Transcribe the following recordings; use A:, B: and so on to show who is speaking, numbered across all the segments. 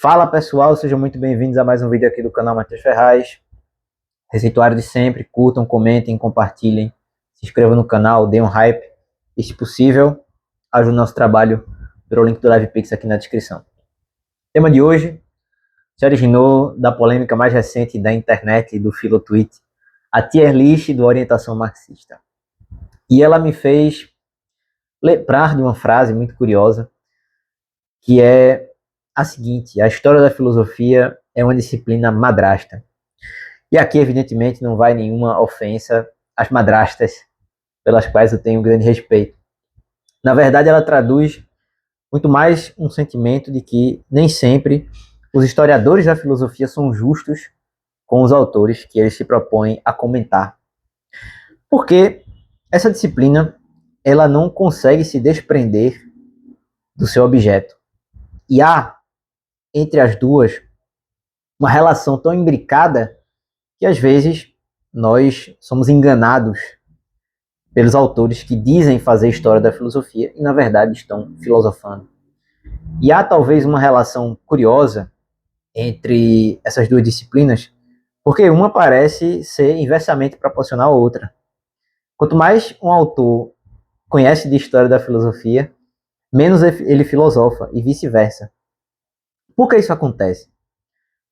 A: Fala pessoal, sejam muito bem-vindos a mais um vídeo aqui do canal Matheus Ferraz. Receituário de sempre, curtam, comentem, compartilhem, se inscrevam no canal, deem um hype e, se possível, ajude o nosso trabalho pelo link do LivePix aqui na descrição. O tema de hoje se originou da polêmica mais recente da internet e do Filotweet, a tier list do Orientação Marxista. E ela me fez lembrar de uma frase muito curiosa, que é a seguinte: a história da filosofia é uma disciplina madrasta. E aqui, evidentemente, não vai nenhuma ofensa às madrastas, pelas quais eu tenho grande respeito. Na verdade, ela traduz muito mais um sentimento de que nem sempre os historiadores da filosofia são justos com os autores que eles se propõem a comentar. Porque essa disciplina, ela não consegue se desprender do seu objeto. E há, entre as duas, uma relação tão imbricada que às vezes nós somos enganados pelos autores que dizem fazer história da filosofia e na verdade estão filosofando. E há talvez uma relação curiosa entre essas duas disciplinas, porque uma parece ser inversamente proporcional à outra. Quanto mais um autor conhece de história da filosofia, menos ele filosofa e vice-versa. Por que isso acontece?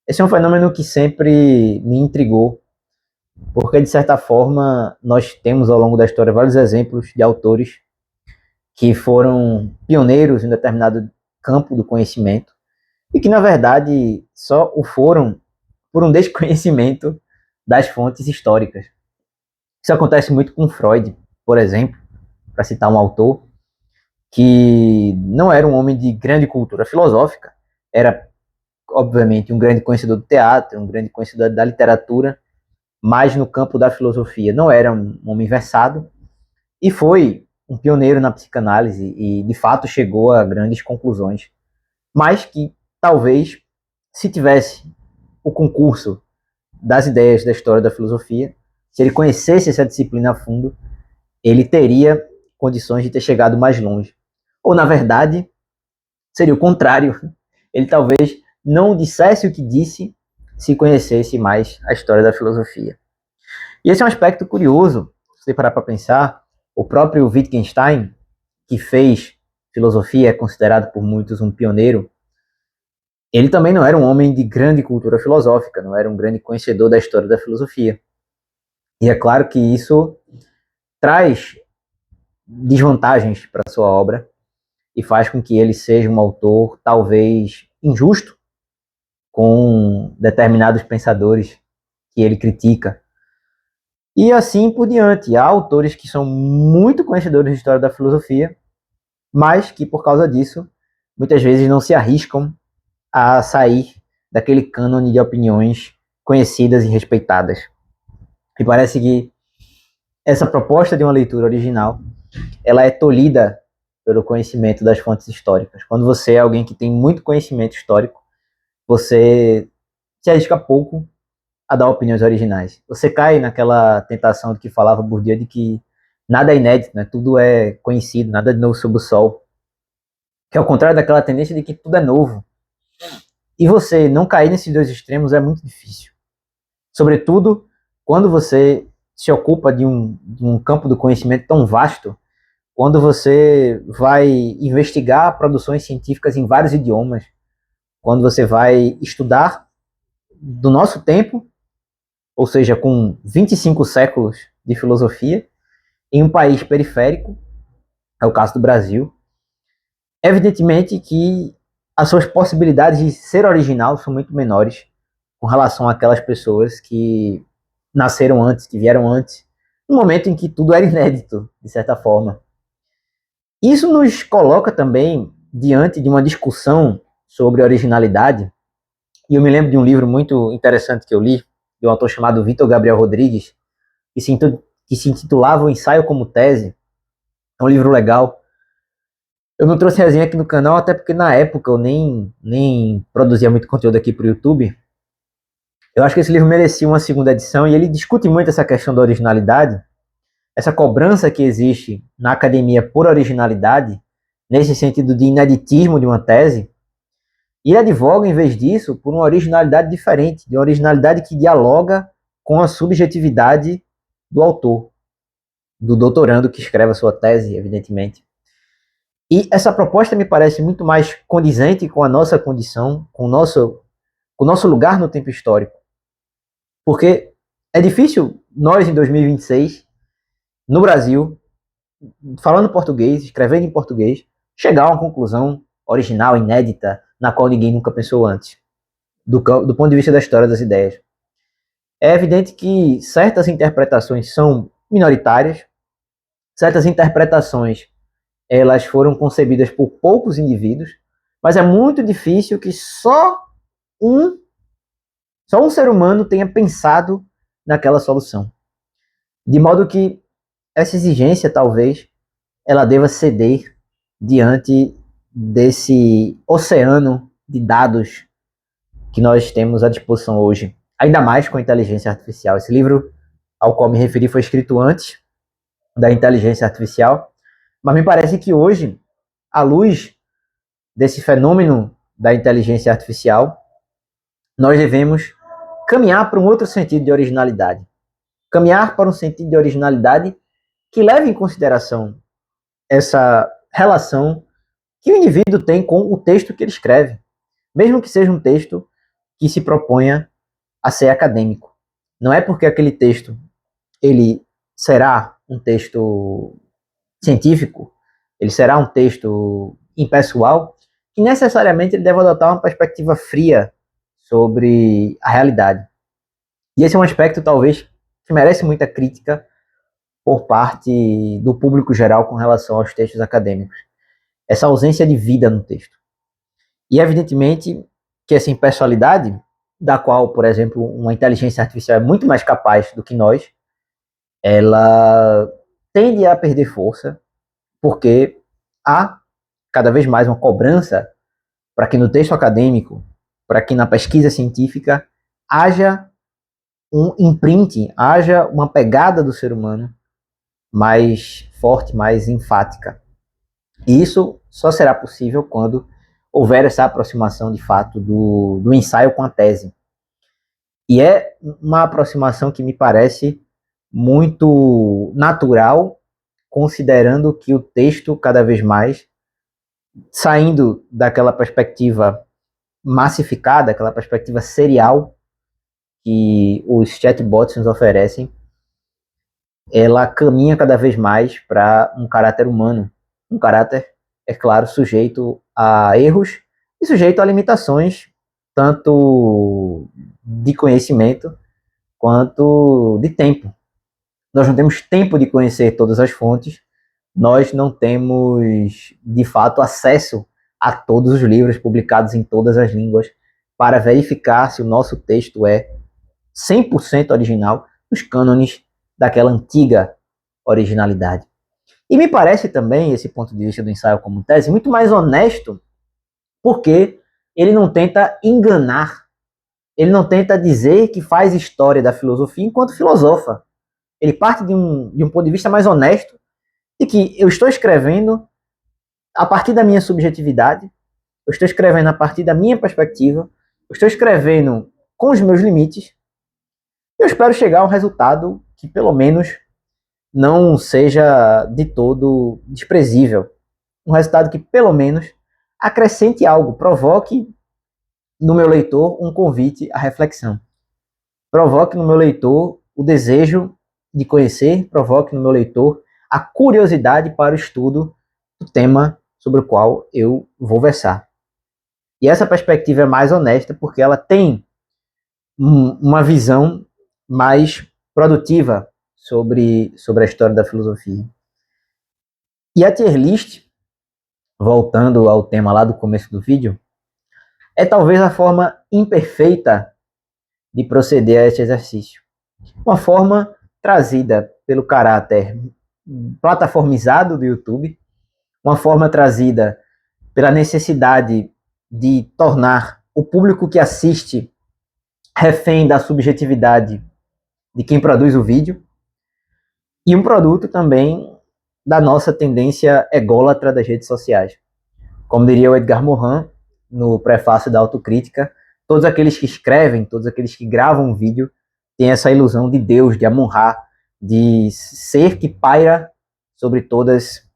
A: Esse é um fenômeno que sempre me intrigou, porque, de certa forma, nós temos ao longo da história vários exemplos de autores que foram pioneiros em determinado campo do conhecimento e que, na verdade, só o foram por um desconhecimento das fontes históricas. Isso acontece muito com Freud, por exemplo, para citar um autor, que não era um homem de grande cultura filosófica, era, obviamente, um grande conhecedor do teatro, um grande conhecedor da literatura, mas no campo da filosofia não era um homem versado, e foi um pioneiro na psicanálise e, de fato, chegou a grandes conclusões, mas que talvez, se tivesse o concurso das ideias da história da filosofia, se ele conhecesse essa disciplina a fundo, ele teria condições de ter chegado mais longe. Ou, na verdade, seria o contrário. Ele talvez não dissesse o que disse se conhecesse mais a história da filosofia. E esse é um aspecto curioso, se você parar para pensar. O próprio Wittgenstein, que fez filosofia, é considerado por muitos um pioneiro, ele também não era um homem de grande cultura filosófica, não era um grande conhecedor da história da filosofia. E é claro que isso traz desvantagens para a sua obra e faz com que ele seja um autor talvez injusto com determinados pensadores que ele critica. E assim por diante. Há autores que são muito conhecedores de história da filosofia, mas que por causa disso muitas vezes não se arriscam a sair daquele cânone de opiniões conhecidas e respeitadas. E parece que essa proposta de uma leitura original, ela é tolhida pelo conhecimento das fontes históricas. Quando você é alguém que tem muito conhecimento histórico, você se arrisca pouco a dar opiniões originais. Você cai naquela tentação de que falava Bourdieu, de que nada é inédito, né? Tudo é conhecido, nada de novo sob o sol. Que é o contrário daquela tendência de que tudo é novo. E você não cair nesses dois extremos é muito difícil. Sobretudo quando você se ocupa de um campo do conhecimento tão vasto, quando você vai investigar produções científicas em vários idiomas, quando você vai estudar do nosso tempo, ou seja, com 25 séculos de filosofia, em um país periférico, é o caso do Brasil, evidentemente que as suas possibilidades de ser original são muito menores com relação àquelas pessoas que nasceram antes, que vieram antes, no momento em que tudo era inédito, de certa forma. Isso nos coloca também diante de uma discussão sobre originalidade, e eu me lembro de um livro muito interessante que eu li, de um autor chamado Vítor Gabriel Rodrigues, que se intitulava O Ensaio como Tese. É um livro legal. Eu não trouxe resenha aqui no canal, até porque na época eu nem produzia muito conteúdo aqui para o YouTube. Eu acho que esse livro merecia uma segunda edição, e ele discute muito essa questão da originalidade, essa cobrança que existe na academia por originalidade, nesse sentido de ineditismo de uma tese, E ele advoga, em vez disso, por uma originalidade diferente, de uma originalidade que dialoga com a subjetividade do autor, do doutorando que escreve a sua tese, evidentemente. E essa proposta me parece muito mais condizente com a nossa condição, com o nosso lugar no tempo histórico. Porque é difícil nós, em 2026, no Brasil, falando português, escrevendo em português, chegar a uma conclusão original, inédita, na qual ninguém nunca pensou antes, do ponto de vista da história das ideias. É evidente que certas interpretações são minoritárias, certas interpretações elas foram concebidas por poucos indivíduos, mas é muito difícil que um, só um ser humano tenha pensado naquela solução. De modo que essa exigência, talvez, ela deva ceder diante desse oceano de dados que nós temos à disposição hoje, ainda mais com a inteligência artificial. Esse livro ao qual me referi foi escrito antes da inteligência artificial, mas me parece que hoje, à luz desse fenômeno da inteligência artificial, nós devemos caminhar para um outro sentido de originalidade. Caminhar para um sentido de originalidade que leve em consideração essa relação que o indivíduo tem com o texto que ele escreve, mesmo que seja um texto que se proponha a ser acadêmico. Não é porque aquele texto ele será um texto científico, ele será um texto impessoal, que necessariamente ele deve adotar uma perspectiva fria sobre a realidade. E esse é um aspecto, talvez, que merece muita crítica por parte do público geral com relação aos textos acadêmicos. Essa ausência de vida no texto. E, evidentemente, que essa impessoalidade, da qual, por exemplo, uma inteligência artificial é muito mais capaz do que nós, ela tende a perder força, porque há cada vez mais uma cobrança para que no texto acadêmico, para que na pesquisa científica, haja um imprinting, haja uma pegada do ser humano mais forte, mais enfática. E isso só será possível quando houver essa aproximação, de fato, do ensaio com a tese. E é uma aproximação que me parece muito natural, considerando que o texto, cada vez mais, saindo daquela perspectiva massificada, aquela perspectiva serial que os chatbots nos oferecem, ela caminha cada vez mais para um caráter humano. Um caráter, é claro, sujeito a erros e sujeito a limitações, tanto de conhecimento quanto de tempo. Nós não temos tempo de conhecer todas as fontes, nós não temos, de fato, acesso a todos os livros publicados em todas as línguas para verificar se o nosso texto é 100% original nos cânones daquela antiga originalidade. E me parece também, esse ponto de vista do ensaio como tese, muito mais honesto, porque ele não tenta enganar, ele não tenta dizer que faz história da filosofia enquanto filosofa. Ele parte de um ponto de vista mais honesto, de que eu estou escrevendo a partir da minha subjetividade, eu estou escrevendo a partir da minha perspectiva, eu estou escrevendo com os meus limites, e eu espero chegar a um resultado que, pelo menos, não seja de todo desprezível. Um resultado que, pelo menos, acrescente algo, provoque no meu leitor um convite à reflexão. Provoque no meu leitor o desejo de conhecer, provoque no meu leitor a curiosidade para o estudo do tema sobre o qual eu vou versar. E essa perspectiva é mais honesta porque ela tem uma visão mais produtiva sobre a história da filosofia. E a tier list, voltando ao tema lá do começo do vídeo, é talvez a forma imperfeita de proceder a este exercício. Uma forma trazida pelo caráter plataformizado do YouTube, uma forma trazida pela necessidade de tornar o público que assiste refém da subjetividade de quem produz o vídeo, e um produto também da nossa tendência ególatra das redes sociais. Como diria o Edgar Morin, no prefácio da autocrítica, todos aqueles que escrevem, todos aqueles que gravam um vídeo, têm essa ilusão de Deus, de Amun-Ra, de ser que paira sobre todas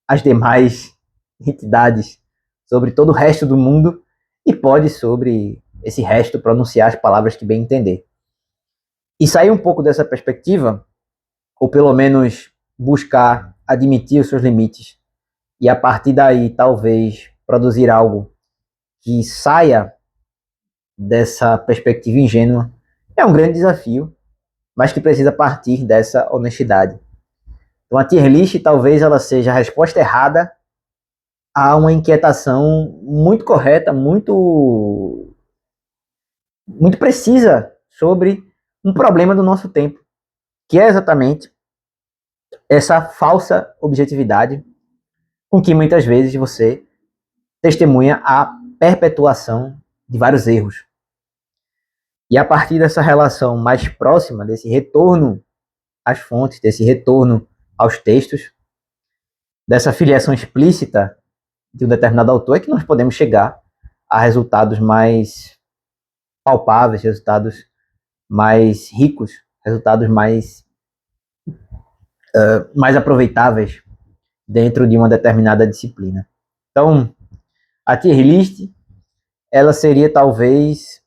A: as demais entidades, sobre todo o resto do mundo, e pode, sobre esse resto, pronunciar as palavras que bem entender. E sair um pouco dessa perspectiva, ou pelo menos buscar admitir os seus limites, e a partir daí talvez produzir algo que saia dessa perspectiva ingênua, é um grande desafio, mas que precisa partir dessa honestidade. Então a tier list talvez ela seja a resposta errada a uma inquietação muito correta, muito precisa sobre um problema do nosso tempo, que é exatamente essa falsa objetividade com que muitas vezes você testemunha a perpetuação de vários erros. E a partir dessa relação mais próxima, desse retorno às fontes, desse retorno aos textos, dessa filiação explícita de um determinado autor, é que nós podemos chegar a resultados mais palpáveis, resultados mais ricos, resultados mais aproveitáveis dentro de uma determinada disciplina. Então, a tier list, ela seria talvez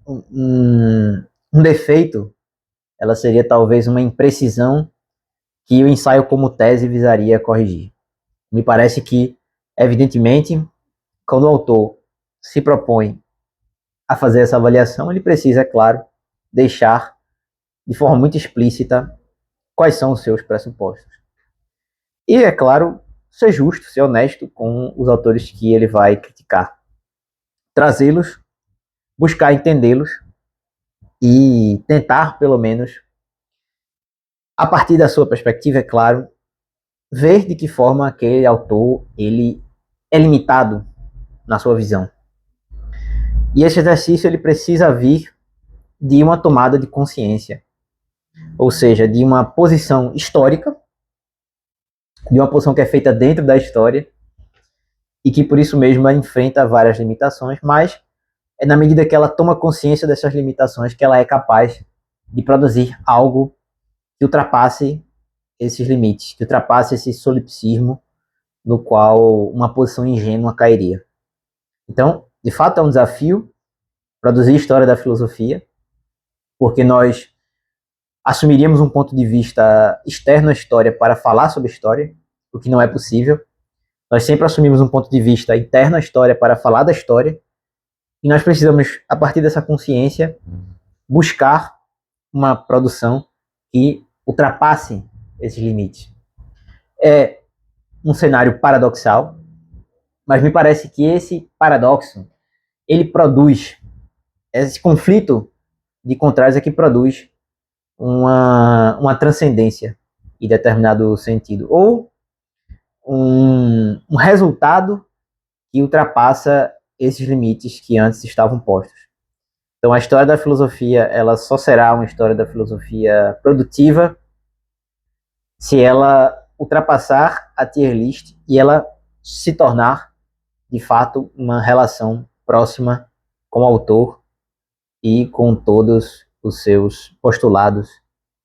A: um defeito, ela seria talvez uma imprecisão que o ensaio como tese visaria corrigir. Me parece que, evidentemente, quando o autor se propõe a fazer essa avaliação, ele precisa, é claro, deixar de forma muito explícita quais são os seus pressupostos. E, é claro, ser justo, ser honesto com os autores que ele vai criticar. Trazê-los, buscar entendê-los e tentar, pelo menos, a partir da sua perspectiva, é claro, ver de que forma aquele autor ele é limitado na sua visão. E esse exercício ele precisa vir de uma tomada de consciência, ou seja, de uma posição histórica, de uma posição que é feita dentro da história e que por isso mesmo ela enfrenta várias limitações, mas é na medida que ela toma consciência dessas limitações que ela é capaz de produzir algo que ultrapasse esses limites, que ultrapasse esse solipsismo no qual uma posição ingênua cairia. Então, de fato, é um desafio produzir história da filosofia, porque nós assumiríamos um ponto de vista externo à história para falar sobre história, o que não é possível. Nós sempre assumimos um ponto de vista interno à história para falar da história, e nós precisamos, a partir dessa consciência, buscar uma produção que ultrapasse esses limites. É um cenário paradoxal, mas me parece que esse paradoxo, ele produz, esse conflito de contrários é que produz uma transcendência em determinado sentido, ou um resultado que ultrapassa esses limites que antes estavam postos. Então a história da filosofia, ela só será uma história da filosofia produtiva se ela ultrapassar a tier list e ela se tornar, de fato, uma relação próxima com o autor e com todos os seus postulados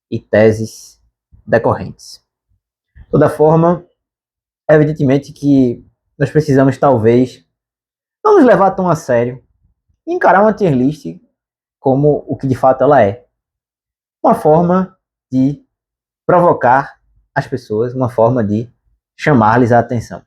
A: e teses decorrentes. De toda forma, evidentemente que nós precisamos, talvez, não nos levar tão a sério e encarar uma tier list como o que de fato ela é. Uma forma de provocar as pessoas, uma forma de chamar-lhes a atenção.